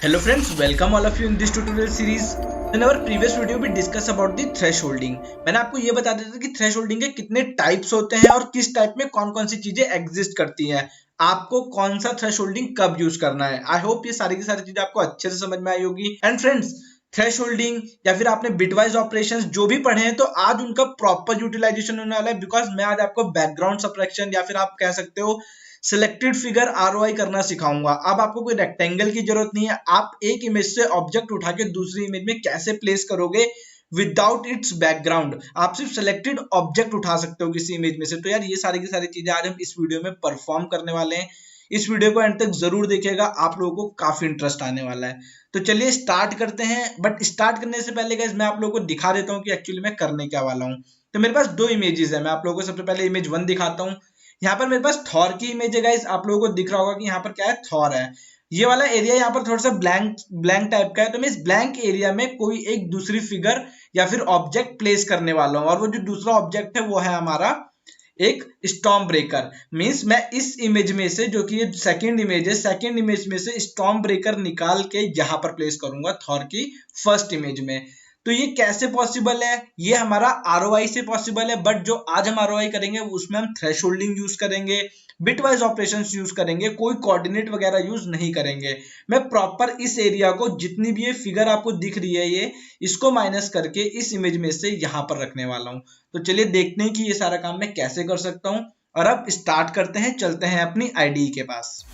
Hello friends, welcome all of you in this tutorial series. In our previous video we discuss about the thresholding. मैंने आपको ये बता दिया था कि thresholding के कितने टाइप्स होते हैं और किस टाइप में कौन कौन सी चीजें एग्जिस्ट करती हैं, आपको कौन सा thresholding कब यूज करना है. आई होप ये सारी की सारी चीजें आपको अच्छे से समझ में आई होगी. एंड फ्रेंड्स, थ्रेशोल्डिंग या फिर आपने बिटवाइज ऑपरेशंस जो भी पढ़े हैं तो आज उनका प्रॉपर यूटिलाइजेशन होने वाला है, बिकॉज मैं आज आपको बैकग्राउंड सबट्रैक्शन या फिर आप कह सकते हो सिलेक्टेड फिगर आरओआई करना सिखाऊंगा. अब आपको कोई रेक्टेंगल की जरूरत नहीं है, आप एक इमेज से ऑब्जेक्ट उठा के दूसरी इमेज में कैसे प्लेस करोगे विदाउट इट्स बैकग्राउंड. आप सिर्फ सिलेक्टेड ऑब्जेक्ट उठा सकते हो किसी इमेज में से. तो यार ये सारी की सारी चीजें आज हम इस वीडियो में परफॉर्म करने वाले हैं. इस वीडियो को एंड तक जरूर देखिएगा, आप लोगों को काफी इंटरेस्ट आने वाला है. तो चलिए स्टार्ट करते हैं. बट स्टार्ट करने से पहले गाइस मैं आप लोगों को दिखा देता हूँ कि एक्चुअली मैं करने क्या वाला हूँ. तो मेरे पास दो इमेजेस है. मैं आप लोगों को सबसे पहले इमेज 1 दिखाता हूँ. यहाँ पर मेरे पास थॉर की इमेज है गाइस. आप लोगों को दिख रहा होगा कि यहाँ पर क्या है, थॉर है. ये वाला एरिया यहाँ पर थोड़ा सा ब्लैंक ब्लैंक टाइप का है. तो मैं इस ब्लैंक एरिया में कोई एक दूसरी फिगर या फिर ऑब्जेक्ट प्लेस करने वाला हूँ. और वो जो दूसरा ऑब्जेक्ट है वो है हमारा एक स्टॉर्म ब्रेकर. मींस मैं इस इमेज में से, जो कि ये सेकंड इमेज है, सेकंड इमेज में से स्टॉर्म ब्रेकर निकाल के यहाँ पर प्लेस करूंगा थॉर की फर्स्ट इमेज में. तो ये कैसे पॉसिबल है? ये हमारा आरओआई से पॉसिबल है. बट जो आज हम आरओआई करेंगे उसमें हम थ्रेशोल्डिंग यूज करेंगे, बिटवाइज ऑपरेशंस यूज करेंगे, कोई कोऑर्डिनेट वगैरह यूज नहीं करेंगे. मैं प्रॉपर इस एरिया को, जितनी भी ये फिगर आपको दिख रही है, ये इसको माइनस करके इस इमेज में से यहां पर रखने वाला हूं. तो चलिए देखते हैं कि ये सारा काम मैं कैसे कर सकता हूं. और अब स्टार्ट करते हैं, चलते हैं अपनी आईडी के पास.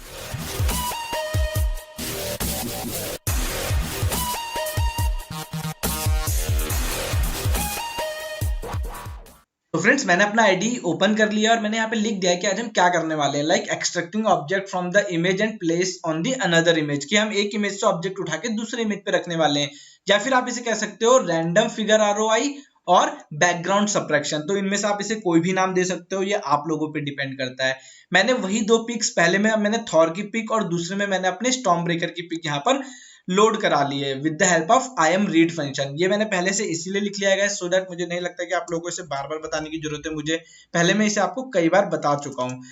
तो फ्रेंड्स, मैंने अपना आईडी ओपन कर लिया और मैंने यहाँ पे लिख दिया है कि आज हम क्या करने वाले हैं. Like extracting object from the image and place on the another image. कि हम एक इमेज से ऑब्जेक्ट उठा के दूसरे इमेज पे रखने वाले हैं. या फिर आप इसे कह सकते हो रैंडम फिगर आरओआई और बैकग्राउंड सबट्रैक्शन. तो इनमें से आप इसे कोई भी नाम दे सकते हो, ये आप लोगों पे डिपेंड करता है. मैंने वही दो पिक्स, पहले में मैंने थॉर की पिक और दूसरे में मैंने अपने स्टॉर्म ब्रेकर की पिक यहाँ पर लोड करा ली है with the help of I am read function. ये मैंने पहले से इसीलिए लिख लिया है सो दैट मुझे नहीं लगता कि आप लोगों को इसे बार बार बताने की जरूरत है. मुझे पहले मैं इसे आपको कई बार बता चुका हूँ.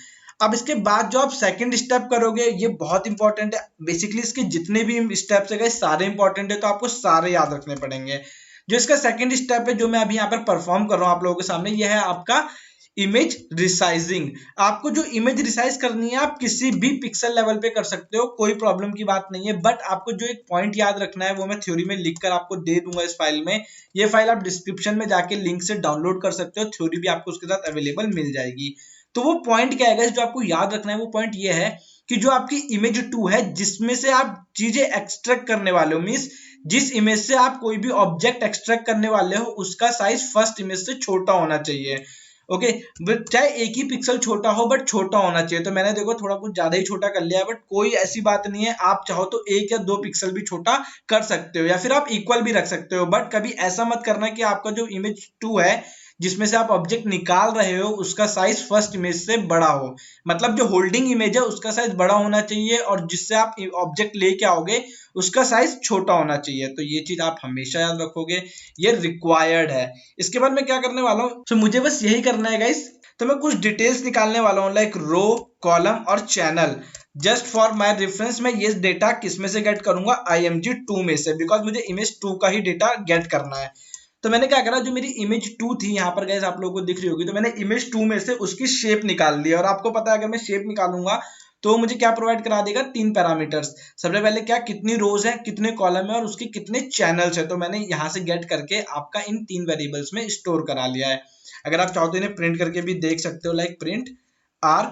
अब इसके बाद जो आप सेकंड स्टेप करोगे ये बहुत इंपॉर्टेंट है. बेसिकली इसके जितने भी स्टेप्स है सारे इंपॉर्टेंट है, तो आपको सारे याद रखने पड़ेंगे. जो इसका सेकंड स्टेप है, जो मैं अभी यहाँ पर परफॉर्म कर रहा हूँ आप लोगों के सामने, यह है आपका इमेज रिसाइजिंग. आपको जो इमेज रिसाइज करनी है आप किसी भी पिक्सल लेवल पे कर सकते हो, कोई प्रॉब्लम की बात नहीं है. बट आपको जो एक पॉइंट याद रखना है वो मैं थ्योरी में लिखकर आपको दे दूंगा इस फाइल में. ये फाइल आप डिस्क्रिप्शन में जाके लिंक से डाउनलोड कर सकते हो, थ्योरी भी आपको उसके साथ अवेलेबल मिल जाएगी. तो वो पॉइंट क्या है जो आपको याद रखना है, वो पॉइंट ये है कि जो आपकी इमेज 2 है जिसमें से आप चीजें एक्सट्रैक्ट करने वाले हो, मीन्स जिस इमेज से आप कोई भी ऑब्जेक्ट एक्सट्रैक्ट करने वाले हो उसका साइज फर्स्ट इमेज से छोटा होना चाहिए. ओके, चाहे एक ही पिक्सल छोटा हो बट छोटा होना चाहिए. तो मैंने देखो थोड़ा कुछ ज्यादा ही छोटा कर लिया है, बट कोई ऐसी बात नहीं है. आप चाहो तो 1 या 2 पिक्सल भी छोटा कर सकते हो, या फिर आप इक्वल भी रख सकते हो. बट कभी ऐसा मत करना कि आपका जो इमेज 2 है जिसमें से आप ऑब्जेक्ट निकाल रहे हो उसका साइज फर्स्ट इमेज से बड़ा हो. मतलब जो होल्डिंग इमेज है उसका साइज बड़ा होना चाहिए और जिससे आप ऑब्जेक्ट लेके आओगे उसका साइज छोटा होना चाहिए. तो ये चीज आप हमेशा याद रखोगे, ये रिक्वायर्ड है. इसके बाद मैं क्या करने वाला हूँ, तो मुझे बस यही करना है गाइस. तो मैं कुछ डिटेल्स निकालने वाला हूँ, लाइक रो, कॉलम और channel. Just for my reference मैं ये डेटा किसमें से गेट करूंगा, IMG2 में से, बिकॉज मुझे इमेज 2 का ही डेटा गेट करना है. तो मैंने क्या करा, जो मेरी इमेज 2 थी यहाँ पर गाइस आप लोगों को दिख रही होगी, तो मैंने इमेज 2 में से उसकी शेप निकाल ली. और आपको पता है अगर मैं शेप निकालूंगा तो मुझे क्या प्रोवाइड करा देगा, 3 पैरामीटर्स. सबसे पहले क्या, कितनी रोज है, कितने कॉलम है और उसके कितने चैनल्स है. तो मैंने यहाँ से गेट करके आपका इन 3 वेरिएबल्स में स्टोर करा लिया है. अगर आप चाहो तो इन्हें प्रिंट करके भी देख सकते हो, like print R,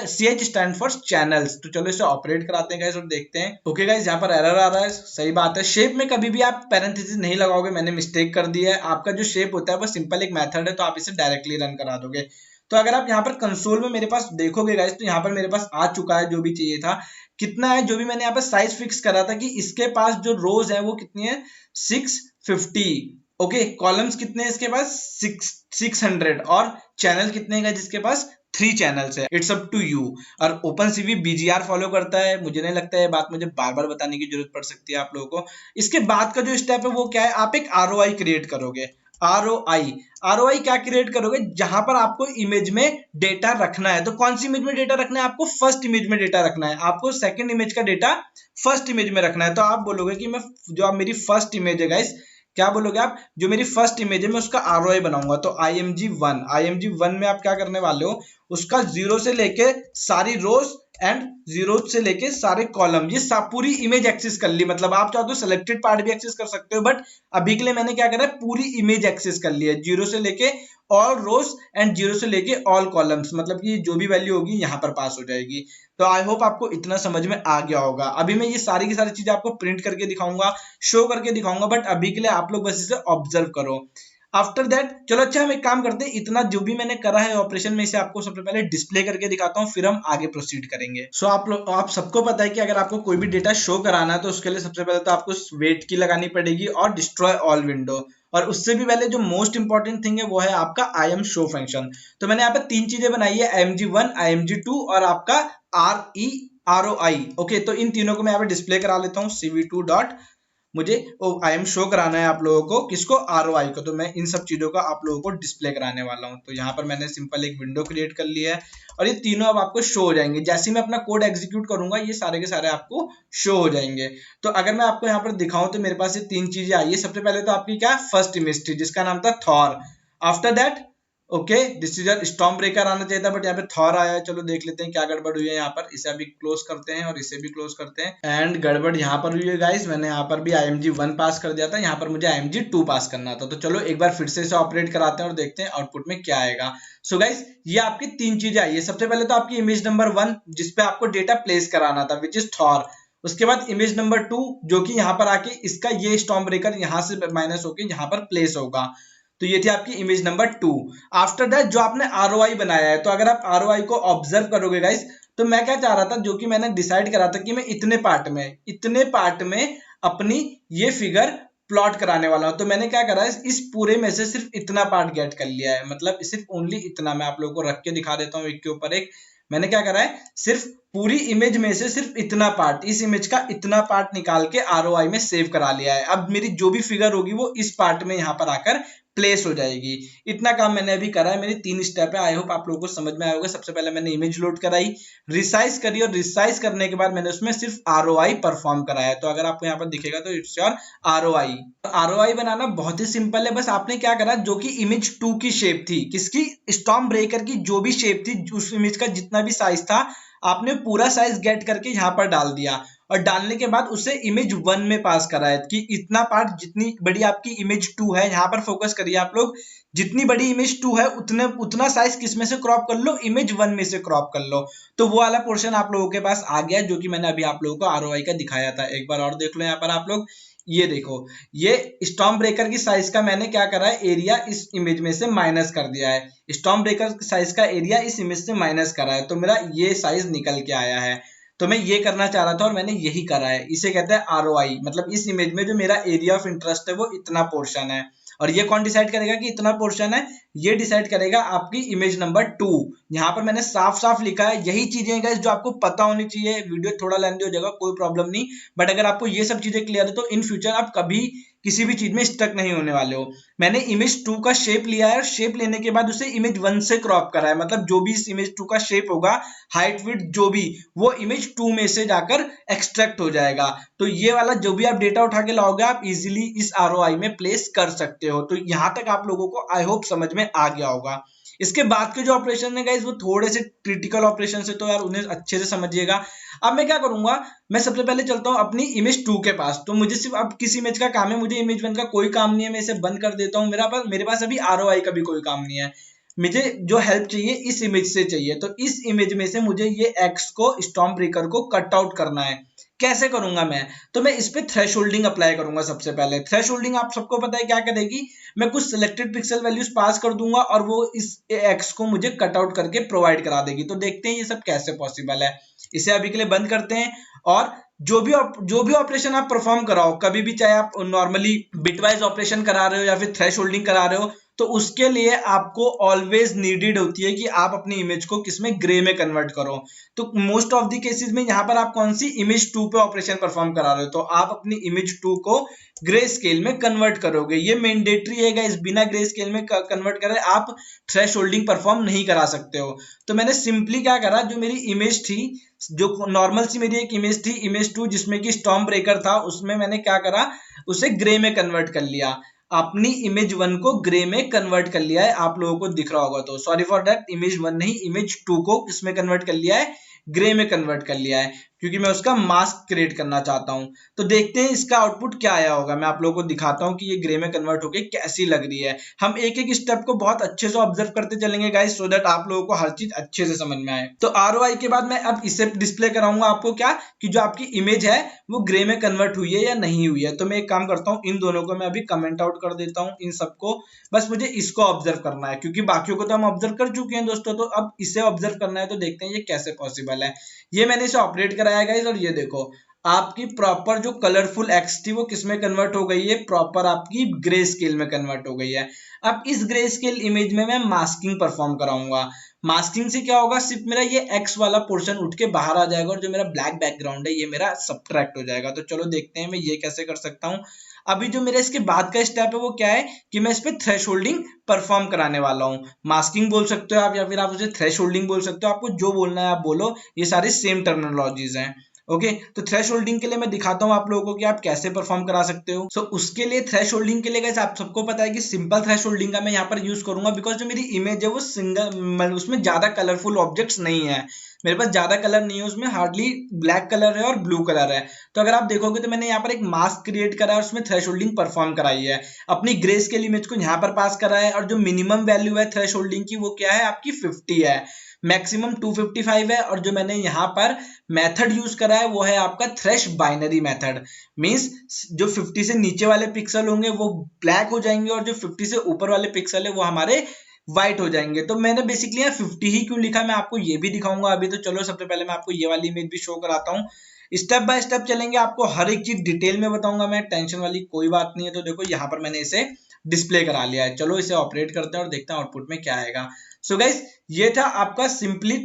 CH stand for channels. तो चलो इसे ऑपरेट कराते हैं गाइस और देखते हैं. ओके गाइस, यहाँ पर एरर आ रहा है, सही बात है. शेप में कभी भी आप पैरेंथेसिस नहीं लगाओगे, मैंने मिस्टेक कर दी है. आपका जो शेप होता है वो सिंपल एक मेथड है, तो आप इसे डायरेक्टली रन करा दोगे. तो अगर आप यहाँ पर कंसोल में मेरे पास देखोगे गाइस, तो यहाँ पर मेरे पास आ चुका है जो भी चाहिए था. कितना है, जो भी मैंने यहाँ पर साइज फिक्स करा था कि इसके पास जो रोज है वो कितनी है, 650. ओके, कॉलम्स कितने हैं इसके पास, 600. और चैनल कितने हैं जिसके पास 3 चैनल्स है. It's up to you. और ओपनसीवी BGR फॉलो करता है. मुझे नहीं लगता है बात मुझे बार बार बताने की जरूरत पड़ सकती है आप लोगों को. इसके बाद का जो स्टेप है वो क्या है, आप एक आरओआई क्रिएट करोगे. ROI क्या क्रिएट करोगे, जहां पर आपको इमेज में डेटा रखना है। तो कौन सी इमेज में डेटा रखना है आपको, फर्स्ट इमेज में डेटा रखना है, आपको सेकंड इमेज का डेटा फर्स्ट इमेज में रखना है। तो आप बोलोगे कि मैं जो आप मेरी फर्स्ट इमेज है गाइस, क्या बोलोगे आप, जो मेरी फर्स्ट इमेज है मैं उसका ROI बनाऊंगा। तो IMG1 में आप क्या करने वाले हो, उसका जीरो से लेके सारी रोज एंड जीरो से लेके सारे कॉलम, ये पूरी इमेज एक्सेस कर ली। मतलब आप चाहो तो सिलेक्टेड पार्ट भी एक्सेस कर सकते हो, बट अभी के लिए मैंने क्या करा है, पूरी इमेज एक्सेस कर ली है, जीरो से लेके ऑल रोज एंड जीरो से लेके ऑल कॉलम्स, मतलब कि जो भी वैल्यू होगी यहाँ पर पास हो जाएगी। तो आई होप आपको इतना समझ में आ गया होगा। अभी मैं ये सारी की सारी चीजें आपको प्रिंट करके दिखाऊंगा, शो करके दिखाऊंगा, बट अभी के लिए आप लोग बस इसे ऑब्जर्व करो। आफ्टर दैट चलो अच्छा हम एक काम करते हैं, इतना जो भी मैंने करा है ऑपरेशन में, इसे आपको सबसे पहले डिस्प्ले करके दिखाता हूँ, फिर हम आगे प्रोसीड करेंगे। सो आप सबको पता है कि अगर आपको कोई भी डेटा शो कराना है तो उसके लिए सबसे पहले तो आपको वेट की लगानी पड़ेगी और डिस्ट्रॉय ऑल विंडो, और उससे भी पहले जो मोस्ट इंपॉर्टेंट थिंग है वो है आपका IMShow फंक्शन। तो मैंने यहाँ पे तीन चीजें बनाई है, IMG1, IMG2 और आपका ROI। ओके, तो इन तीनों को मैं यहाँ पे डिस्प्ले करा लेता हूँ। CV2 डॉट मुझे IMShow कराना है आप लोगों को, किसको, ROI को। तो मैं इन सब चीजों का आप लोगों को डिस्प्ले कराने वाला हूँ। तो यहाँ पर मैंने सिंपल एक विंडो क्रिएट कर लिया है और ये तीनों अब आपको शो हो जाएंगे। जैसे ही मैं अपना कोड एग्जीक्यूट करूंगा ये सारे के सारे आपको शो हो जाएंगे। तो अगर मैं आपको यहाँ पर दिखाऊं तो मेरे पास ये तीन चीजें आई है। सबसे पहले तो आपकी क्या, फर्स्ट इमेज थी जिसका नाम था Thor. After that okay, this is storm breaker आना चाहिए था, बट यहाँ पे थॉर आया है। चलो देख लेते हैं क्या गड़बड़ हुई है यहाँ पर। इसे अभी क्लोज करते हैं और इसे भी क्लोज करते हैं। एंड गड़बड़ यहाँ पर हुई है गाइस, मैंने यहाँ पर भी IMG1 पास कर दिया था, यहाँ पर मुझे IMG2 पास करना था। तो चलो एक बार फिर से इसे ऑपरेट कराते हैं और देखते हैं आउटपुट में क्या आएगा। सो गाइस ये आपकी तीन चीजें आई है। सबसे पहले तो आपकी इमेज नंबर 1 जिसपे आपको डेटा प्लेस कराना था, विच इज थॉर। उसके बाद इमेज नंबर 2 जो कि यहाँ पर आके इसका ये स्टॉर्म ब्रेकर यहाँ से माइनस होके यहाँ पर प्लेस होगा। तो ये थी आपकी इमेज नंबर 2। आफ्टर दैट जो आपने ROI बनाया है, तो अगर आप ROI को ऑब्जर्व करोगे गाइस, तो मैं क्या चाह रहा था, जो कि मैंने डिसाइड करा था कि मैं इतने पार्ट में अपनी ये फिगर प्लॉट कराने वाला हूं। तो मैंने क्या करा है, इस पूरे में से सिर्फ इतना पार्ट गेट कर लिया है, मतलब सिर्फ ओनली इतना। मैं आप लोगों को रख के दिखा देता हूँ एक के ऊपर एक। मैंने क्या करा है, सिर्फ पूरी इमेज में से सिर्फ इतना पार्ट, इस इमेज का इतना पार्ट निकाल के ROI में सेव करा लिया है। अब मेरी जो भी फिगर होगी वो इस पार्ट में यहाँ पर आकर प्लेस हो जाएगी। इतना काम मैंने अभी करा है, मेरी 3 स्टेप है। आई होप आप लोगों को समझ में आया होगा। सबसे पहले मैंने इमेज लोड कराई, रिसाइज करी, और रिसाइज करने के बाद मैंने उसमें सिर्फ ROI परफॉर्म कराया। तो अगर आपको यहाँ पर दिखेगा तो इट्स योर ROI बनाना बहुत ही सिंपल है। बस आपने क्या करा, जो कि इमेज 2 की शेप थी, किसकी, स्टॉर्म ब्रेकर की जो भी शेप थी, उस इमेज का जितना भी साइज था आपने पूरा साइज गेट करके यहाँ पर डाल दिया, और डालने के बाद उसे इमेज 1 में पास करा है कि इतना पार्ट, जितनी बड़ी आपकी इमेज 2 है, यहाँ पर फोकस करिए आप लोग, जितनी बड़ी इमेज 2 है उतना साइज किस में से क्रॉप कर लो, इमेज 1 में से क्रॉप कर लो। तो वो वाला पोर्शन आप लोगों के पास आ गया, जो कि मैंने अभी आप लोगों को ROI का दिखाया था। एक बार और देख लो यहाँ पर आप लोग, ये देखो, ये स्टॉर्म ब्रेकर की साइज का मैंने क्या करा है, एरिया इस इमेज में से माइनस कर दिया है। स्टॉर्म ब्रेकर साइज का एरिया इस इमेज से माइनस करा है, तो मेरा ये साइज निकल के आया है। तो मैं ये करना चाह रहा था और मैंने यही करा है। इसे कहते हैं ROI, मतलब इस इमेज में जो मेरा एरिया ऑफ इंटरेस्ट है वो इतना पोर्शन है। और ये कौन डिसाइड करेगा कि इतना पोर्शन है, ये डिसाइड करेगा आपकी इमेज नंबर 2। यहाँ पर मैंने साफ साफ लिखा है। यही चीजें गाइस जो आपको पता होनी चाहिए। वीडियो थोड़ा लेंथी हो जाएगा, कोई प्रॉब्लम नहीं, बट अगर आपको ये सब चीजें क्लियर है तो इन फ्यूचर आप कभी किसी भी चीज में स्टक नहीं होने वाले हो। मैंने इमेज 2 का शेप लिया है, और शेप लेने के बाद उसे इमेज 1 से क्रॉप करा है। मतलब जो भी इस इमेज 2 का शेप होगा, हाइट विड्थ जो भी, वो इमेज 2 में से जाकर एक्सट्रैक्ट हो जाएगा। तो ये वाला जो भी आप डेटा उठा के लाओगे, आप इजीली इस ROI में प्लेस कर सकते हो। तो यहां तक आप लोगों को आई होप समझ में आ गया होगा। इसके बाद के जो ऑपरेशन है गाइस, वो थोड़े से क्रिटिकल ऑपरेशन है, तो यार उन्हें अच्छे से समझिएगा। अब मैं क्या करूंगा, मैं सबसे पहले चलता हूं अपनी इमेज 2 के पास। तो मुझे सिर्फ अब किस इमेज का काम है, मुझे इमेज 1 का कोई काम नहीं है, मैं इसे बंद कर देता हूं। मेरे पास अभी ROI का भी कोई काम नहीं है। मुझे जो हेल्प चाहिए इस इमेज से चाहिए। तो इस इमेज में से मुझे ये X को, स्टॉर्म ब्रेकर को कट आउट करना है। कैसे करूंगा मैं, तो मैं इस पे थ्रेशोल्डिंग अप्लाई करूंगा। सबसे पहले थ्रेशोल्डिंग आप सबको पता है क्या करेगी, मैं कुछ सिलेक्टेड पिक्सल वैल्यूज पास कर दूंगा और वो इस X को मुझे कट आउट करके प्रोवाइड करा देगी। तो देखते हैं ये सब कैसे पॉसिबल है। इसे अभी के लिए बंद करते हैं, और जो भी ऑपरेशन आप परफॉर्म कराओ, कभी भी, चाहे आप नॉर्मली बिटवाइज ऑपरेशन करा रहे हो या फिर थ्रेशोल्डिंग करा रहे हो, तो उसके लिए आपको ऑलवेज नीडेड होती है कि आप अपनी इमेज को किसमें, ग्रे में कन्वर्ट करो। तो मोस्ट ऑफ द केसेस में यहाँ पर आप कौन सी इमेज 2 पे ऑपरेशन परफॉर्म करा रहे हो, तो आप अपनी इमेज 2 को ग्रे स्केल में कन्वर्ट करोगे। ये मैंडेटरी है गाइस, बिना ग्रे स्केल में कन्वर्ट करे आप थ्रेश होल्डिंग परफॉर्म नहीं करा सकते हो। तो मैंने सिंपली क्या करा, जो मेरी इमेज थी, जो नॉर्मल सी मेरी एक इमेज थी, इमेज 2 जिसमें कि स्टॉर्म ब्रेकर था, उसमें मैंने क्या करा, उसे ग्रे में कन्वर्ट कर लिया। अपनी इमेज 1 को ग्रे में कन्वर्ट कर लिया है, आप लोगों को दिख रहा होगा, तो सॉरी फॉर दैट, इमेज 1 नहीं, इमेज 2 को किसमें कन्वर्ट कर लिया है, ग्रे में कन्वर्ट कर लिया है, क्योंकि मैं उसका मास्क क्रिएट करना चाहता हूं। तो देखते हैं इसका आउटपुट क्या आया होगा। मैं आप लोगों को दिखाता हूं कि ये ग्रे में कन्वर्ट होके कैसी लग रही है। हम एक एक स्टेप को बहुत अच्छे से ऑब्जर्व करते चलेंगे गाइस, सो दैट आप लोगों को हर चीज अच्छे से समझ में आए। तो ROI के बाद मैं अब इसे डिस्प्ले कराऊंगा आपको, क्या कि जो आपकी इमेज है वो ग्रे में कन्वर्ट हुई है या नहीं हुई है। तो मैं एक काम करता हूँ, इन दोनों को मैं अभी कमेंट आउट कर देता हूँ, इन सबको। बस मुझे इसको ऑब्जर्व करना है, क्योंकि बाकियों को तो हम ऑब्जर्व कर चुके हैं दोस्तों, तो अब इसे ऑब्जर्व करना है। तो देखते हैं ये कैसे पॉसिबल है। ये मैंने इसे ऑपरेट कराया गाइस, और ये देखो आपकी प्रॉपर जो कलरफुल एक्स थी वो किसमें कन्वर्ट हो गई है, प्रॉपर आपकी ग्रे स्केल में कन्वर्ट हो गई है। अब इस ग्रे स्केल इमेज में मैं मास्किंग परफॉर्म कराऊंगा। मास्किंग से क्या होगा, सिर्फ मेरा ये एक्स वाला पोर्शन उठ के बाहर आ जाएगा, और जो मेरा ब्लैक बैकग्राउंड है ये मेरा सब्ट्रैक्ट हो जाएगा। तो चलो देखते हैं मैं ये कैसे कर सकता हूँ। अभी जो मेरा इसके बाद का स्टेप है वो क्या है कि मैं इस पे थ्रेश होल्डिंग परफॉर्म कराने वाला हूँ। मास्किंग बोल सकते हो आप, या फिर आप उसे थ्रेश होल्डिंग बोल सकते हो, आपको जो बोलना है आप बोलो, ये सारी सेम टर्मिनोलॉजीज हैं। ओके, तो थ्रेश होल्डिंग के लिए मैं दिखाता हूँ आप लोगों को कि आप कैसे परफॉर्म करा सकते हो। सो उसके लिए थ्रेश होल्डिंग के लिए गाइस आप सबको पता है कि सिंपल थ्रेश होल्डिंग का मैं यहाँ पर यूज करूंगा, बिकॉज जो मेरी इमेज है वो सिंगल, उसमें ज्यादा कलरफुल ऑब्जेक्ट्स नहीं है, मेरे पास ज्यादा कलर नहीं है, उसमें हार्डली ब्लैक कलर है और ब्लू कलर है। तो अगर आप देखोगे तो मैंने यहाँ पर एक मास्क क्रिएट करा है, उसमें थ्रेश होल्डिंग परफॉर्म कराई है, अपनी ग्रे स्केल इमेज को यहाँ पर पास करा है, और जो मिनिमम वैल्यू है थ्रेश होल्डिंग की वो क्या है आपकी 50 है, मैक्सिमम 255 है। और जो मैंने यहाँ पर मेथड यूज करा है वो है आपका थ्रेश बाइनरी मेथड। मींस जो 50 से नीचे वाले पिक्सल होंगे वो ब्लैक हो जाएंगे, और जो 50 से ऊपर वाले पिक्सल है वो हमारे व्हाइट हो जाएंगे। तो मैंने बेसिकली यहाँ 50 ही क्यों लिखा, मैं आपको ये भी दिखाऊंगा अभी। तो चलो सबसे पहले मैं आपको ये वाली इमेज भी शो कराता हूँ, स्टेप बाय स्टेप चलेंगे, आपको हर एक चीज डिटेल में बताऊंगा मैं, टेंशन वाली कोई बात नहीं है। तो देखो यहाँ पर मैंने इसे डिस्प्ले करा लिया है, चलो इसे ऑपरेट करते हैं और देखते हैं आउटपुट में क्या आएगा। सो गाइस, ये था आपका सिंपली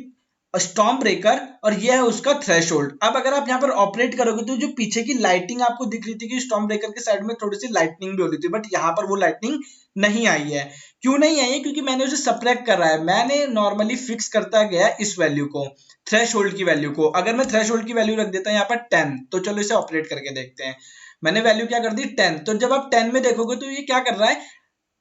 स्टॉर्म ब्रेकर, और ये है उसका थ्रेशोल्ड। अब अगर आप यहाँ पर ऑपरेट करोगे तो जो पीछे की लाइटिंग आपको दिख रही थी कि स्टॉर्म ब्रेकर के साइड में थोड़ी सी लाइटनिंग भी हो रही थी, बट यहाँ पर वो लाइटनिंग नहीं आई है। क्यों नहीं आई है, क्योंकि मैंने उसे सब्ट्रैक्ट कर रहा है। मैंने नॉर्मली फिक्स करता गया इस वैल्यू को, थ्रेशोल्ड की वैल्यू को। अगर मैं थ्रेशोल्ड की वैल्यू रख देता हूँ यहाँ पर 10, तो चलो इसे ऑपरेट करके देखते हैं। मैंने वैल्यू क्या कर दी 10, तो जब आप 10 में देखोगे तो ये क्या कर रहा है,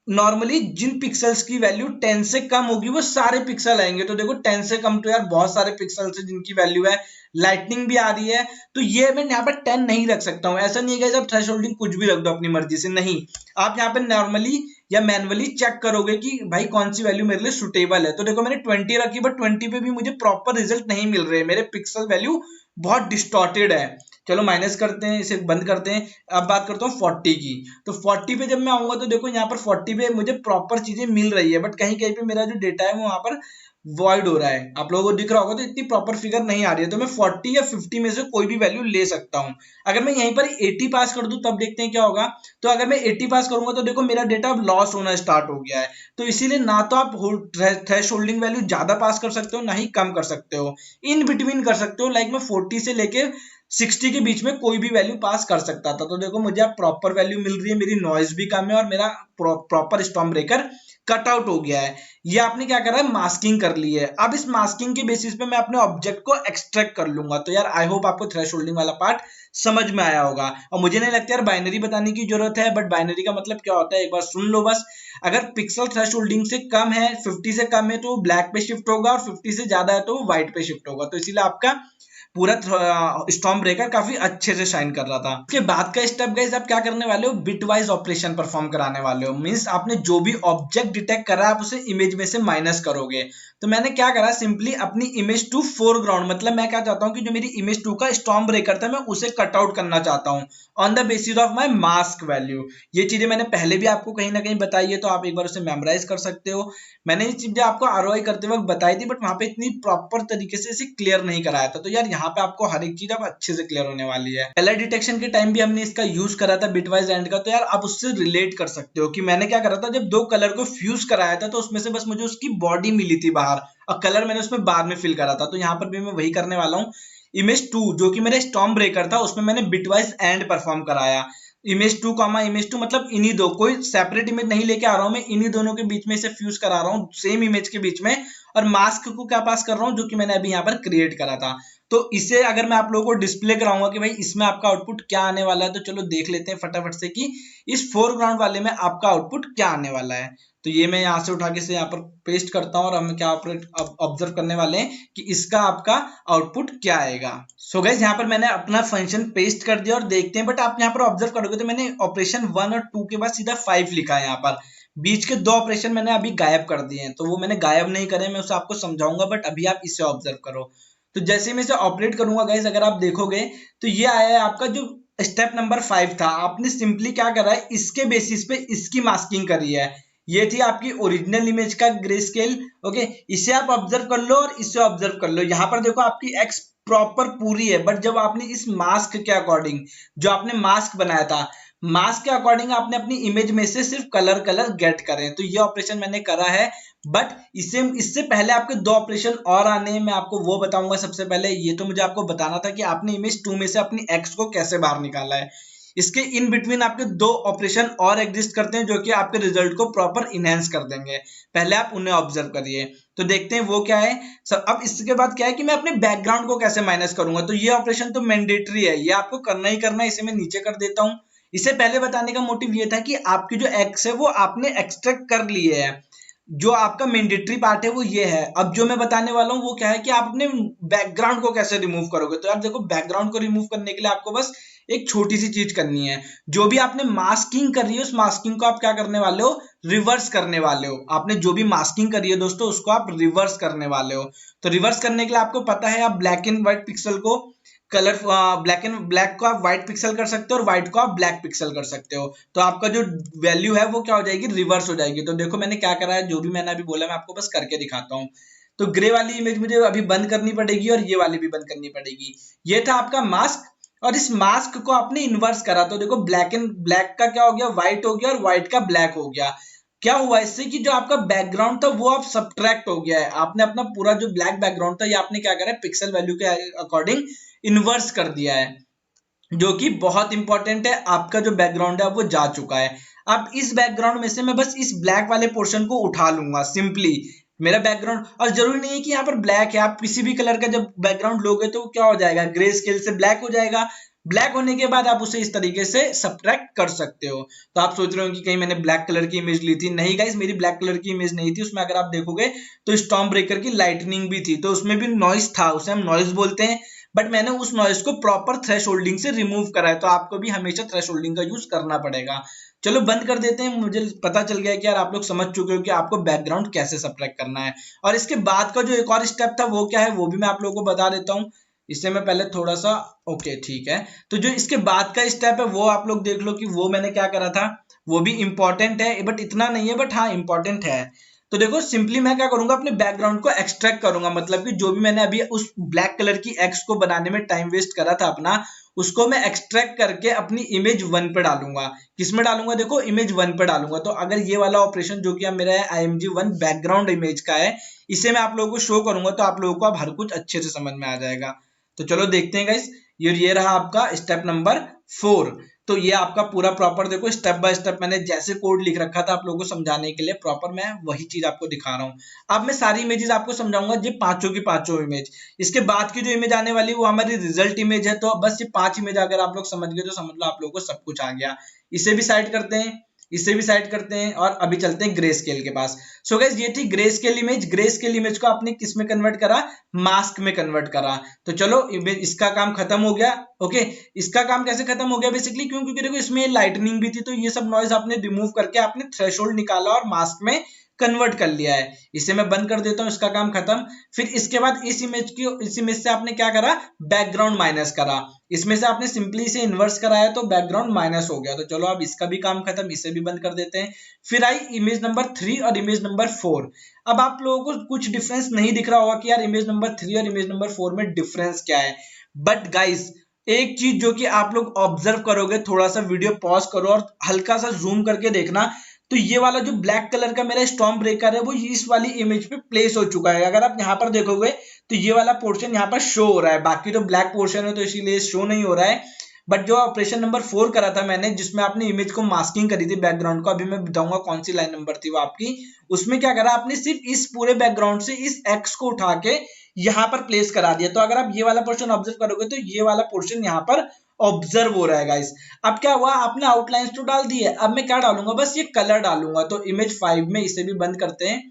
नॉर्मली जिन पिक्सल्स की वैल्यू 10 से कम होगी वो सारे पिक्सल आएंगे। तो देखो 10 से कम तो यार बहुत सारे पिक्सल्स है जिनकी वैल्यू है, लाइटनिंग भी आ रही है, तो ये मैं यहाँ पर 10 नहीं रख सकता हूँ। ऐसा नहीं है कि जब थ्रेशोल्डिंग कुछ भी रख दो अपनी मर्जी से, नहीं, आप यहाँ पे नॉर्मली या मैनुअली चेक करोगे कि भाई कौन सी वैल्यू मेरे लिए सुटेबल है। तो देखो मैंने 20 रखी, बट 20 पे भी मुझे प्रॉपर रिजल्ट नहीं मिल रहे, मेरे पिक्सल वैल्यू बहुत डिस्टॉर्टेड है। चलो माइनस करते हैं, इसे बंद करते हैं। अब बात करता हूँ 40 की। तो 40 पे जब मैं आऊंगा तो देखो यहाँ पर 40 पे मुझे प्रॉपर चीजें मिल रही है, बट कहीं कहीं पे मेरा जो डेटा है वो वहां पर वॉइड हो रहा है, आप लोगों को दिख रहा होगा, तो इतनी प्रॉपर फिगर नहीं आ रही है। तो मैं 40 या 50 में से कोई भी वैल्यू ले सकता हूँ। अगर मैं यहीं पर 80 पास कर दूं तब देखते हैं क्या होगा। तो अगर मैं 80 पास करूंगा तो देखो मेरा डेटा अब लॉस होना स्टार्ट हो गया है। तो इसीलिए ना तो आप थ्रेश होल्डिंग वैल्यू ज्यादा पास कर सकते हो, ना ही कम कर सकते हो, इन बिटवीन कर सकते हो। लाइक मैं 40 से लेके 60 के बीच में कोई भी वैल्यू पास कर सकता था। तो देखो मुझे अब प्रॉपर वैल्यू मिल रही है, मेरी नॉइज भी कम है, और मेरा proper storm breaker cut out हो गया है। ये आपने क्या करा है, मास्किंग कर ली है। अब इस मास्किंग के बेसिस पे मैं अपने ऑब्जेक्ट को एक्सट्रैक्ट कर लूंगा। तो यार आई होप आपको थ्रेश होल्डिंग वाला पार्ट समझ में आया होगा। और मुझे नहीं लगता यार बाइनरी बताने की जरूरत है, बट बाइनरी का मतलब क्या होता है एक बार सुन लो बस। अगर पिक्सल थ्रेश होल्डिंग से कम है, 50 से कम है, तो ब्लैक पे शिफ्ट होगा, और 50 से ज्यादा है तो व्हाइट पे शिफ्ट होगा। तो इसीलिए आपका पूरा स्टॉर्म ब्रेकर काफी अच्छे से शाइन कर रहा था। उसके बाद का स्टेप गाइस, आप क्या करने वाले हो, बिट वाइज ऑपरेशन परफॉर्म कराने वाले हो। मींस आपने जो भी ऑब्जेक्ट डिटेक्ट करा आप उसे इमेज में से माइनस करोगे। तो मैंने क्या करा, सिंपली अपनी इमेज टू फोरग्राउंड, मतलब मैं क्या चाहता हूं कि जो मेरी इमेज 2 का स्टॉर्म ब्रेकर था मैं उसे कट आउट करना चाहता हूं on the basis of my mask value. ये चीजें मैंने पहले भी आपको कहीं ना कहीं बताई है, तो आप एक बार उसे मेमोराइज कर सकते हो। मैंने ये चीजें आपको ROI करते वक्त बताई थी, बट वहां पे इतनी प्रॉपर तरीके से इसे क्लियर नहीं कराया था। तो यार यहाँ यहाँ पे आपको हर एक चीज अब अच्छे से क्लियर होने वाली है। कलर डिटेक्शन के टाइम भी हमने इसका यूज करा था बिटवाइज एंड का, तो यार आप उससे रिलेट कर सकते हो कि मैंने क्या करा था, जब दो कलर को फ्यूज कराया था तो उसमें से बस मुझे उसकी बॉडी मिली थी बाहर, और कलर मैंने उसमें बाद में फिल करा था। तो यहाँ पर भी मैं वही करने वाला हूँ। इमेज 2 जो कि मेरा स्टॉर्म ब्रेकर था, उसमें मैंने बिटवाइज एंड परफॉर्म कराया। इमेज 2 कॉमा इमेज 2 मतलब इन्हीं दो, कोई सेपरेट इमेज नहीं लेके आ रहा हूं मैं, इन्हीं दोनों के बीच में इसे फ्यूज करा रहा हूँ सेम इमेज के बीच में, और मास्क को क्या पास कर रहा हूँ जो कि मैंने अभी यहाँ पर क्रिएट करा था। तो इसे अगर मैं आप लोगों को डिस्प्ले कराऊंगा कि भाई इसमें आपका आउटपुट क्या आने वाला है, तो चलो देख लेते हैं फटाफट से कि इस फोरग्राउंड वाले में आपका आउटपुट क्या आने वाला है। तो ये मैं यहाँ से उठा के से यहाँ पर पेस्ट करता हूँ, और हम क्या ऑब्जर्व करने वाले हैं कि इसका आपका आउटपुट क्या आएगा। सो गाइस यहाँ पर मैंने अपना फंक्शन पेस्ट कर दिया, और देखते हैं, बट आप यहाँ पर ऑब्जर्व करोगे तो मैंने ऑपरेशन 1 और 2 के बाद सीधा 5 लिखा है। यहाँ पर बीच के दो ऑपरेशन मैंने अभी गायब कर दिए हैं, तो वो मैंने गायब नहीं करे, मैं उसे आपको समझाऊंगा, बट अभी आप इसे ऑब्जर्व करो। तो जैसे मैं इसे ऑपरेट करूंगा गाइस, अगर आप देखोगे तो ये आया है आपका जो स्टेप नंबर 5 था। आपने सिंपली क्या करा है, इसके बेसिस पे इसकी मास्किंग करी है। ये थी आपकी ओरिजिनल इमेज का ग्रे स्केल। ओके, इसे आप ऑब्जर्व कर लो और इसे ऑब्जर्व कर लो। यहाँ पर देखो आपकी एक्स प्रॉपर पूरी है, बट जब आपने इस मास्क के अकॉर्डिंग, जो आपने मास्क बनाया था, मास्क के अकॉर्डिंग आपने अपनी इमेज में से सिर्फ कलर गेट करें, तो ये ऑपरेशन मैंने करा है। बट इससे पहले आपके दो ऑपरेशन और आने हैं, मैं आपको वो बताऊंगा। सबसे पहले ये तो मुझे आपको बताना था कि आपने इमेज 2 में से अपनी एक्स को कैसे बाहर निकाला है। इसके इन बिटवीन आपके दो ऑपरेशन और एग्जिस्ट करते हैं जो कि आपके रिजल्ट को प्रॉपर इनहेंस कर देंगे। पहले आप उन्हें ऑब्जर्व करिए, तो देखते हैं वो क्या है। अब इसके बाद क्या है कि मैं अपने बैकग्राउंड को कैसे माइनस करूंगा। तो ये ऑपरेशन तो मैंडेटरी है, ये आपको करना ही करना है। इसे मैं नीचे कर देता हूं। इसे पहले बताने का मोटिव ये था कि आपकी जो एक्स है वो आपने एक्सट्रैक्ट कर ली है, जो आपका मैंडेटरी पार्ट है वो ये है। अब जो मैं बताने वाला हूँ वो क्या है कि आप अपने बैकग्राउंड को कैसे रिमूव करोगे। तो यार देखो, बैकग्राउंड को रिमूव करने के लिए आपको बस एक छोटी सी चीज करनी है। जो भी आपने मास्किंग करी है उस मास्किंग को आप क्या करने वाले हो, रिवर्स करने वाले हो। आपने जो भी मास्किंग करी है दोस्तों उसको आप रिवर्स करने वाले हो। तो रिवर्स करने के लिए आपको पता है, आप ब्लैक एंड व्हाइट पिक्सल को कलर, ब्लैक को आप व्हाइट पिक्सल कर सकते हो और व्हाइट को आप ब्लैक पिक्सल कर सकते हो। तो आपका जो वैल्यू है वो क्या हो जाएगी, रिवर्स हो जाएगी। तो देखो मैंने क्या करा है, जो भी मैंने अभी बोला मैं आपको बस करके दिखाता हूँ। तो ग्रे वाली इमेज मुझे अभी बंद करनी पड़ेगी और ये वाली भी बंद करनी पड़ेगी। ये था आपका मास्क, और इस मास्क को आपने इन्वर्स करा। तो देखो ब्लैक का क्या हो गया, व्हाइट हो गया, और व्हाइट का ब्लैक हो गया। क्या हुआ इससे कि जो आपका बैकग्राउंड था वो अब सब्ट्रैक्ट हो गया है। आपने अपना पूरा जो ब्लैक बैकग्राउंड था ये आपने क्या करा है, पिक्सल वैल्यू के अकॉर्डिंग इन्वर्स कर दिया है, जो कि बहुत इंपॉर्टेंट है। आपका जो बैकग्राउंड है वो जा चुका है। अब इस बैकग्राउंड में से मैं बस इस ब्लैक वाले पोर्शन को उठा लूंगा सिंपली। मेरा बैकग्राउंड, और जरूरी नहीं है कि यहाँ पर ब्लैक है, आप किसी भी कलर का जब बैकग्राउंड लोगे तो क्या हो जाएगा, ग्रे स्केल से ब्लैक हो जाएगा। ब्लैक होने के बाद आप उसे इस तरीके से सब्ट्रैक्ट कर सकते हो। तो आप सोच रहे हो कि कहीं मैंने ब्लैक कलर की इमेज ली थी। नहीं गाइस, मेरी ब्लैक कलर की इमेज नहीं थी। उसमें अगर आप देखोगे तो स्टॉर्म ब्रेकर की लाइटनिंग भी थी, तो उसमें भी नॉइस था, उसे हम नॉइस बोलते हैं। बट मैंने उस नॉइस को प्रॉपर थ्रेशोल्डिंग से रिमूव करा है। तो आपको भी हमेशा थ्रेशोल्डिंग का यूज करना पड़ेगा। चलो बंद कर देते हैं। मुझे पता चल गया कि यार आप लोग समझ चुके हो कि आपको बैकग्राउंड कैसे सब्ट्रैक्ट करना है। और इसके बाद का जो एक और स्टेप था वो क्या है, वो भी मैं आप लोगों को बता देता हूँ। इससे मैं पहले थोड़ा सा, ओके ठीक है, तो जो इसके बाद का स्टेप है वो आप लोग देख लो कि वो मैंने क्या करा था। वो भी इंपॉर्टेंट है, बट इतना नहीं है, बट हाँ इंपॉर्टेंट है। तो देखो सिंपली मैं क्या करूंगा, अपने बैकग्राउंड को एक्सट्रैक्ट करूंगा। मतलब कि जो भी मैंने अभी उस ब्लैक कलर की एक्स को बनाने में टाइम वेस्ट करा था अपना, उसको मैं एक्सट्रैक्ट करके अपनी इमेज 1 पे डालूंगा। किसमें डालूंगा, देखो इमेज 1 पे डालूंगा। तो अगर ये वाला ऑपरेशन जो कि अब मेरा है IMG1 बैकग्राउंड इमेज का है, इसे मैं आप लोगों को शो करूंगा, तो आप लोगों को अब हर कुछ अच्छे से समझ में आ जाएगा। तो चलो देखते हैं गाइस, ये रहा आपका स्टेप नंबर 4। तो ये आपका पूरा प्रॉपर देखो स्टेप बाय स्टेप मैंने जैसे कोड लिख रखा था आप लोगों को समझाने के लिए, प्रॉपर मैं वही चीज आपको दिखा रहा हूँ। अब मैं सारी इमेजेस आपको समझाऊंगा, ये पांचों की पांचों इमेज। इसके बाद की जो इमेज आने वाली है वो हमारी रिजल्ट इमेज है। तो बस ये 5 इमेज अगर आप लोग समझ गए तो समझ लो आप लोगों को सब कुछ आ गया। इसे भी साइड करते हैं, इसे भी साइड करते हैं, और अभी चलते हैं ग्रे स्केल के पास। सो गाइस ये थी grey scale image. Grey scale image को आपने किस में कन्वर्ट करा, मास्क में कन्वर्ट करा। तो चलो इसका काम खत्म हो गया। ओके, इसका काम कैसे खत्म हो गया बेसिकली, क्योंकि देखो इसमें लाइटनिंग भी थी, तो ये सब नॉइज आपने रिमूव करके आपने थ्रेशोल्ड निकाला और मास्क में कन्वर्ट कर लिया है। इसे मैं बंद कर देता हूं, इसका काम खत्म। फिर इसके बाद इस इमेज से आपने क्या करा, बैकग्राउंड माइनस करा। इसमें से आपने सिंपली इसे इन्वर्स कराया तो बैकग्राउंड माइनस हो गया। तो चलो अब इसका भी काम खत्म, इसे भी बंद कर देते हैं। फिर आई इमेज नंबर 3 और इमेज नंबर 4। अब आप लोगों को कुछ डिफरेंस नहीं दिख रहा होगा कि यार इमेज नंबर 3 और इमेज नंबर 4 में डिफरेंस क्या है। बट गाइस एक चीज जो कि आप लोग ऑब्जर्व करोगे, थोड़ा सा वीडियो पॉज करो और हल्का सा जूम करके देखना, तो ये वाला जो ब्लैक कलर का मेरा स्टॉर्म ब्रेकर है वो इस वाली इमेज पे प्लेस हो चुका है। अगर आप यहाँ पर देखोगे तो ये वाला पोर्शन यहाँ पर शो हो रहा है, बाकी तो ब्लैक पोर्शन है तो इसीलिए शो नहीं हो रहा है। बट जो ऑपरेशन नंबर 4 करा था मैंने, जिसमें आपने इमेज को मास्किंग करी थी बैकग्राउंड को, अभी मैं बताऊंगा कौन सी लाइन नंबर थी वो आपकी, उसमें क्या करा आपने, सिर्फ इस पूरे बैकग्राउंड से इस एक्स को उठा के यहाँ पर प्लेस करा दिया। तो अगर आप ये वाला पोर्शन ऑब्जर्व करोगे तो ये वाला पोर्शन यहाँ पर ऑब्जर्व हो रहा है गाइस। अब क्या हुआ, आपने आउटलाइंस तो डाल दी है, अब मैं क्या डालूंगा, बस ये कलर डालूंगा। तो इमेज 5 में इसे भी बंद करते हैं,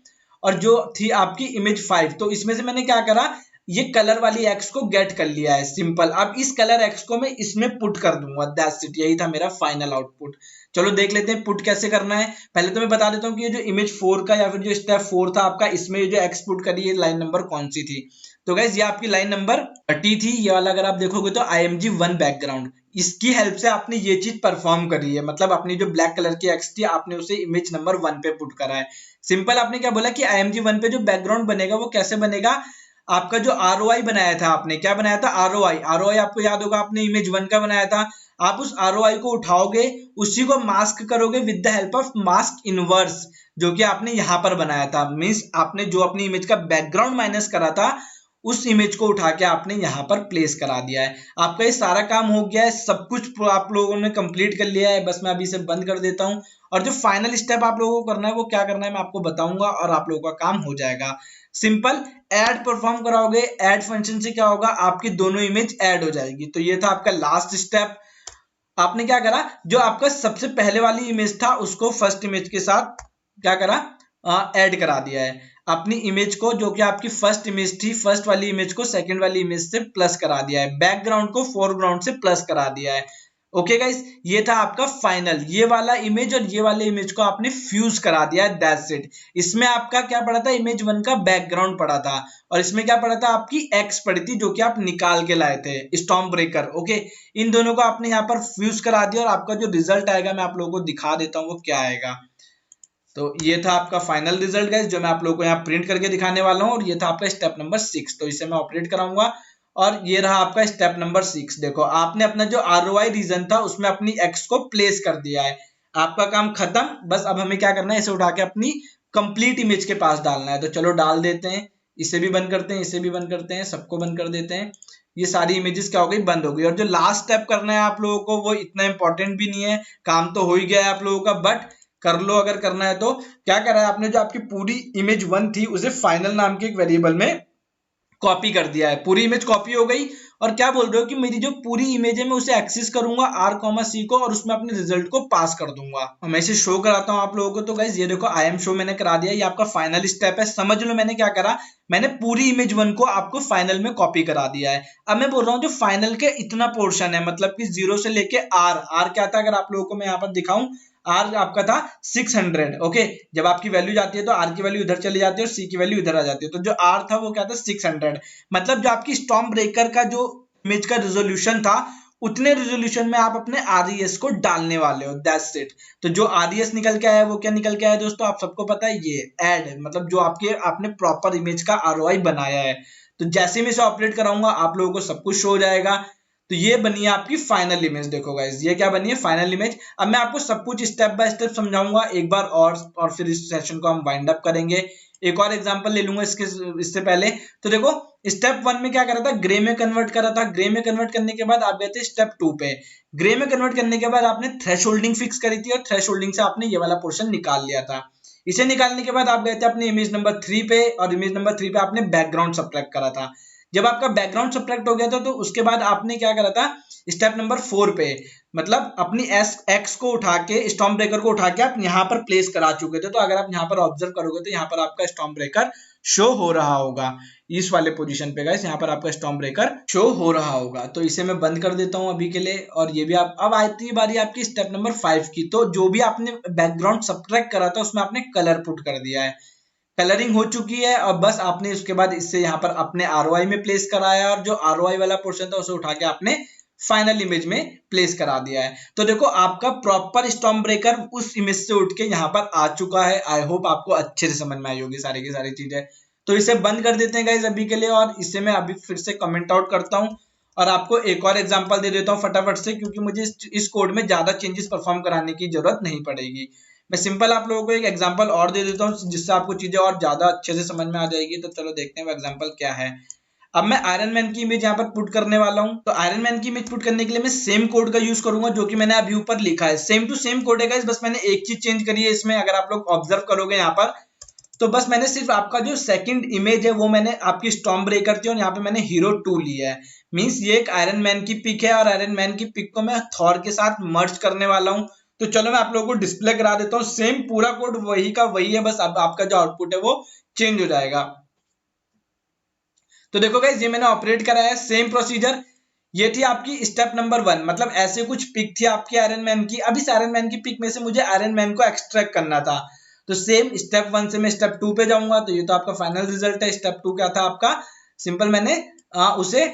और जो थी आपकी इमेज 5, तो इसमें से मैंने क्या करा, ये कलर वाली एक्स को गेट कर लिया है, सिंपल। अब इस कलर एक्स को मैं इसमें पुट कर दूंगा, दैट्स इट, यही था मेरा फाइनल आउटपुट। चलो देख लेते हैं पुट कैसे करना है। पहले तो मैं बता देता हूँ कि ये जो इमेज 4 का या फिर जो स्टेप 4 था आपका, इसमें जो एक्स पुट करी ये लाइन नंबर कौन सी थी। तो गाइस ये आपकी लाइन नंबर 30 थी, ये वाला अगर आप देखोगे तो IMG1 बैकग्राउंड, इसकी हेल्प से आपने ये चीज परफॉर्म करी है, मतलब अपनी जो ब्लैक कलर की एक्स थी आपने उसे इमेज नंबर 1 पे पुट करा है। सिंपल, आपने क्या बोला कि IMG1 पे जो बैकग्राउंड बनेगा वो कैसे बनेगा, आपका जो ROI बनाया था आपने, क्या बनाया था, ROI आपको याद होगा, आपने इमेज 1 का बनाया था। आप उस ROI को उठाओगे, उसी को मास्क करोगे with the help of mask inverse, जो कि आपने यहां पर बनाया था। मींस आपने जो अपनी इमेज का बैकग्राउंड माइनस करा था उस इमेज को उठा के आपने यहाँ पर प्लेस करा दिया है। आपका ये सारा काम हो गया है, सब कुछ आप लोगों ने कंप्लीट कर लिया है। बस मैं अभी इसे बंद कर देता हूँ, और जो फाइनल स्टेप आप लोगों को करना है वो क्या करना है मैं आपको बताऊंगा, और आप लोगों का काम हो जाएगा। सिंपल, ऐड परफॉर्म कराओगे, ऐड फंक्शन से क्या होगा, आपकी दोनों इमेज ऐड हो जाएगी। तो ये था आपका लास्ट स्टेप। आपने क्या करा, जो आपका सबसे पहले वाली इमेज था उसको फर्स्ट इमेज के साथ क्या करा, ऐड करा दिया है। अपनी इमेज को, जो कि आपकी फर्स्ट इमेज थी, फर्स्ट वाली इमेज को सेकंड वाली इमेज से प्लस करा दिया है, बैकग्राउंड को फोरग्राउंड से प्लस करा दिया है। ओके गाइस, ये था आपका फाइनल, ये वाला इमेज और ये वाले इमेज को आपने फ्यूज करा दिया है, दैट्स इट। इसमें आपका क्या पड़ा था, इमेज 1 का बैकग्राउंड पड़ा था, और इसमें क्या पड़ा था, आपकी एक्स पड़ी थी जो कि आप निकाल के लाए थे, स्टॉर्म ब्रेकर। ओके, इन दोनों को आपने यहाँ पर फ्यूज करा दिया, और आपका जो रिजल्ट आएगा मैं आप लोगों को दिखा देता हूँ वो क्या आएगा। तो ये था आपका फाइनल रिजल्ट गाइस, जो मैं आप लोगों को यहाँ प्रिंट करके दिखाने वाला हूँ, और ये था आपका स्टेप नंबर 6। तो इसे मैं ऑपरेट कराऊंगा, और ये रहा आपका स्टेप नंबर 6। देखो आपने अपना जो ROI रीजन था उसमें अपनी एक्स को प्लेस कर दिया है, आपका काम खत्म। बस अब हमें क्या करना है, इसे उठा के अपनी कंप्लीट इमेज के पास डालना है। तो चलो डाल देते हैं, इसे भी बंद करते हैं, इसे भी बंद करते हैं, सबको बंद कर देते हैं। ये सारी इमेजेस क्या हो गई, बंद हो गई। और जो लास्ट स्टेप करना है आप लोगों को वो इतना इंपॉर्टेंट भी नहीं है, काम तो हो ही गया है आप लोगों का, बट कर लो अगर करना है तो। क्या करा है आपने, जो आपकी पूरी इमेज 1 थी उसे फाइनल नाम के एक वेरिएबल में कॉपी कर दिया है। पूरी इमेज कॉपी हो गई, और क्या बोल रहे हो कि मेरी जो पूरी इमेज है मैं उसे एक्सेस करूंगा R, C को, और उसमें अपने रिजल्ट को पास कर दूंगा। मैं इसे शो कराता हूं आप लोगों को। तो गाइस ये देखो, IM शो मैंने करा दिया, ये आपका फाइनल स्टेप है। समझ लो मैंने क्या करा, मैंने पूरी इमेज 1 को आपको फाइनल में कॉपी करा दिया है। अब मैं बोल रहा हूँ जो फाइनल के इतना पोर्शन है, मतलब कि 0 से लेके R क्या था, अगर आप लोगों को मैं यहाँ पर दिखाऊं, R आपका था 600। ओके, जब आपकी वैल्यू जाती है तो R की वैल्यू इधर चली जाती है और C की वैल्यू इधर आ जाती है। तो जो R था वो क्या था, 600। मतलब जो आपकी स्टॉर्म ब्रेकर का जो इमेज का रेजोल्यूशन था, उतने रेजोल्यूशन में आप अपने RES को डालने वाले हो, दैट्स इट। तो जो RES निकल के आया वो क्या निकल के आया दोस्तों, आप सबको पता है, ये ऐड, मतलब जो आपने प्रॉपर इमेज का ROI बनाया है। तो जैसे मैं इसे ऑपरेट कराऊंगा आप लोगों को सब कुछ शो हो जाएगा। तो ये बनी है आपकी फाइनल इमेज। देखो गाइस, ये क्या बनी है, फाइनल इमेज। अब मैं आपको सब कुछ स्टेप बाय स्टेप समझाऊंगा एक बार, और फिर इस सेशन को हम वाइंड अप करेंगे। एक और एग्जांपल ले लूंगा इससे पहले। तो देखो, स्टेप 1 में क्या करा था, ग्रे में कन्वर्ट करा था। ग्रे में कन्वर्ट करने के बाद आप गए थे स्टेप 2 पे। ग्रे में कन्वर्ट करने के बाद आपने थ्रेशोल्डिंग फिक्स करी थी, और थ्रेशोल्डिंग से आपने ये वाला पोर्शन निकाल लिया था। इसे निकालने के बाद आप गए थे अपने इमेज नंबर 3 पे, और इमेज नंबर 3 पे आपने बैकग्राउंड सब्ट्रैक्ट करा था। जब आपका बैकग्राउंड सब्ट्रैक्ट हो गया था तो उसके बाद आपने क्या करा था, स्टेप नंबर 4 पे, मतलब अपनी एक्स को उठा के, स्टॉर्म ब्रेकर को उठा के आप यहाँ पर प्लेस करा चुके थे। तो अगर आप यहाँ पर ऑब्जर्व करोगे तो यहाँ पर आपका स्टॉर्म ब्रेकर शो हो रहा होगा, इस वाले पोजीशन पे गाइस, यहाँ पर आपका स्टॉर्म ब्रेकर शो हो रहा होगा। तो इसे मैं बंद कर देता हूँ अभी के लिए, और ये भी आप, अब आती है बारी आपकी स्टेप नंबर 5 की। तो जो भी आपने बैकग्राउंड सब्ट्रैक्ट करा था उसमें आपने कलर पुट कर दिया है, कलरिंग हो चुकी है। और बस आपने उसके बाद इससे यहाँ पर अपने ROI में प्लेस कराया, और जो ROI वाला पोर्शन था उसे उठा के आपने फाइनल इमेज में प्लेस करा दिया है। तो देखो आपका प्रॉपर स्टॉर्म ब्रेकर उस इमेज से उठ के यहाँ पर आ चुका है। आई होप आपको अच्छे से समझ में आई होगी सारी की सारी चीजें। तो इसे बंद कर देते हैं गाइज अभी के लिए, और इसे मैं अभी फिर से कमेंट आउट करता हूँ, और आपको एक और एग्जांपल दे देता हूँ फटाफट से, क्योंकि मुझे इस कोड में ज्यादा चेंजेस परफॉर्म कराने की जरूरत नहीं पड़ेगी। मैं सिंपल आप लोगों को एक एग्जांपल और दे देता हूँ जिससे आपको चीजें और ज्यादा अच्छे से समझ में आ जाएगी। तो चलो देखते हैं वो एग्जांपल क्या है। अब मैं आयरन मैन की इमेज यहाँ पर पुट करने वाला हूँ। तो आयरन मैन की इमेज पुट करने के लिए मैं सेम कोड का यूज करूंगा जो कि मैंने अभी ऊपर लिखा है। सेम टू सेम कोड है गाइस, बस मैंने एक चीज चेंज करी है इसमें। अगर आप लोग ऑब्जर्व करोगे यहाँ पर, तो बस मैंने सिर्फ आपका जो सेकंड इमेज है वो मैंने आपकी स्टॉर्म ब्रेकर थी और यहाँ पे मैंने हीरो 2 लिया है। मींस ये एक आयरन मैन की पिक है और आयरन मैन की पिक को मैं थॉर के साथ मर्ज करने वाला हूँ। तो चलो मैं आप लोगों को डिस्प्ले करा देता हूँ। सेम पूरा कोड वही का वही है, बस अब आपका जो आउटपुट है वो चेंज हो जाएगा। तो देखो गाइस, ये मैंने ऑपरेट कराया है, सेम प्रोसीजर। ये थी आपकी स्टेप नंबर 1, मतलब ऐसे कुछ पिक थी आपकी आयरन मैन की। अब इस आयरन मैन की पिक में से मुझे आयरन मैन को एक्सट्रैक्ट करना था। तो सेम स्टेप 1 से मैं स्टेप 2 पे जाऊंगा। तो ये तो आपका फाइनल रिजल्ट है। स्टेप 2 क्या था आपका? सिंपल मैंने उसे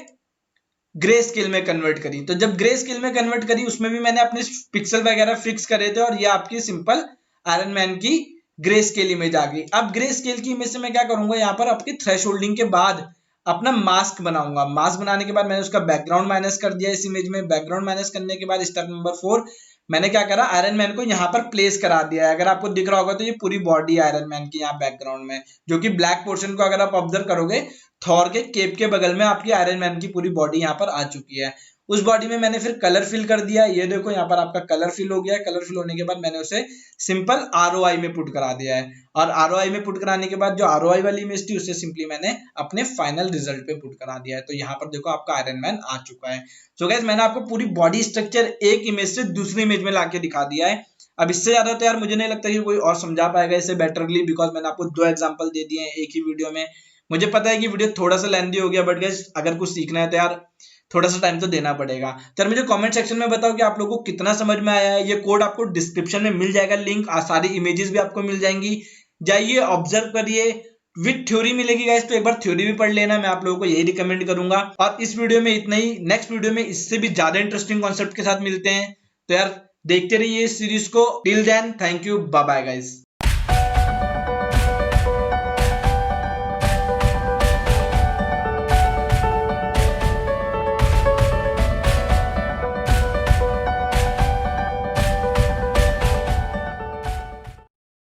ग्रे स्केल में कन्वर्ट करी। तो जब ग्रे स्केल में कन्वर्ट करी उसमें भी मैंने अपने पिक्सल वगैरह फिक्स करे थे और ये आपकी सिंपल आयरन मैन की ग्रे स्केल इमेज आ गई। अब ग्रे स्केल की इमेज से मैं क्या करूंगा, यहाँ पर आपकी थ्रेश होल्डिंग के बाद अपना मास्क बनाऊंगा। मास्क बनाने के बाद मैंने उसका बैकग्राउंड माइनस कर दिया इस इमेज में। बैकग्राउंड माइनस करने के बाद स्टेप नंबर 4 मैंने क्या करा, आयरन मैन को यहाँ पर प्लेस करा दिया है। अगर आपको दिख रहा होगा तो ये पूरी बॉडी आयरन मैन की यहाँ बैकग्राउंड में, जो कि ब्लैक पोर्शन को अगर आप ऑब्जर्व करोगे, थॉर के केप के बगल में आपकी आयरन मैन की पूरी बॉडी यहाँ पर आ चुकी है। उस बॉडी में मैंने फिर कलर फिल कर दिया। ये देखो यहाँ पर आपका कलर फिल हो गया है। कलर फिल होने के बाद मैंने उसे सिंपल ROI में पुट करा दिया है। और ROI में पुट कराने के बाद जो ROI वाली इमेज थी उसे सिंपली मैंने अपने फाइनल रिजल्ट पे पुट करा दिया है। तो यहाँ पर देखो आपका आयरन मैन आ चुका है। सो गाइस, मैंने आपको पूरी बॉडी स्ट्रक्चर एक इमेज से दूसरी इमेज में लाके दिखा दिया है। अब इससे ज्यादा तो यार मुझे नहीं लगता कि कोई और समझा पाएगा इसे बेटरली, बिकॉज मैंने आपको 2 एग्जांपल दे दिए हैं एक ही वीडियो में। मुझे पता है कि वीडियो थोड़ा सा लेंथी हो गया, बट गाइस अगर कुछ सीखना है तो यार थोड़ा सा टाइम तो देना पड़ेगा। तो मुझे कमेंट सेक्शन में बताओ कि आप लोगों को कितना समझ में आया है। ये कोड आपको डिस्क्रिप्शन में मिल जाएगा, लिंक, सारी इमेजेस भी आपको मिल जाएंगी। जाइए ऑब्जर्व करिए, विद थ्योरी मिलेगी गाइस, तो एक बार थ्योरी भी पढ़ लेना। मैं आप लोगों को यही रिकमेंड करूंगा। और इस वीडियो में इतना ही। नेक्स्ट वीडियो में इससे भी ज्यादा इंटरेस्टिंग कॉन्सेप्ट के साथ मिलते हैं। तो यार देखते रहिए इस सीरीज को। Till then, thank you, bye bye guys.